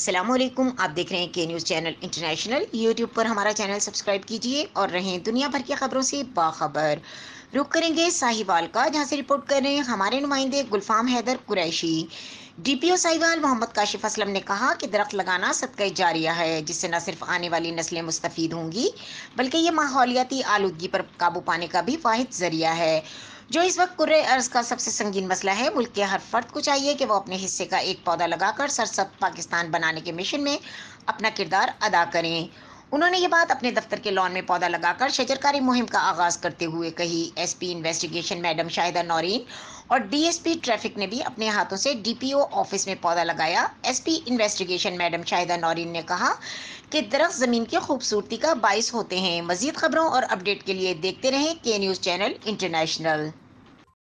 السلام علیکم، آپ دیکھ رہے ہیں کے نیوز چینل انٹرنیشنل۔ یوٹیوب پر ہمارا چینل سبسکرائب کیجئے اور رہیں دنیا بھر کی خبروں سے باخبر۔ رخ کریں گے ساہیوال کا، جہاں سے رپورٹ کر رہے ہیں ہمارے نمائندے گلفام حیدر قریشی۔ ڈی پی او ساہیوال محمد کاشف اسلم نے کہا کہ درخت لگانا صدقہ جاریہ ہے، جس سے نہ صرف آنے والی نسلیں مستفید ہوں گی بلکہ یہ ماحولیاتی آلودگی پر قابو پانے کا بھی واحد ذریعہ ہے، جو اس وقت کرۂ ارض کا سب سے سنگین مسئلہ ہے۔ ملک کے ہر فرد کو چاہیے کہ وہ اپنے حصے کا ایک پودا لگا کر سرسبز پاکستان بنانے کے مشن میں اپنا کردار ادا کریں۔ انہوں نے یہ بات اپنے دفتر کے لان میں پودا لگا کر شجرکاری مہم کا آغاز کرتے ہوئے کہی۔ S P investigation madam Shahida Noreen اور ڈی ایس پی ٹریفک نے بھی اپنے ہاتھوں سے ڈی پی او آفس میں پودا لگایا۔ S P investigation madam Shahida Noreen نے کہا کہ درخت زمین کی خوبصورتی کا باعث ہوتے ہیں۔ مزید خبروں اور اپڈیٹ کے لیے دیکھتے رہیں کے نیوز چینل انٹرنیشنل۔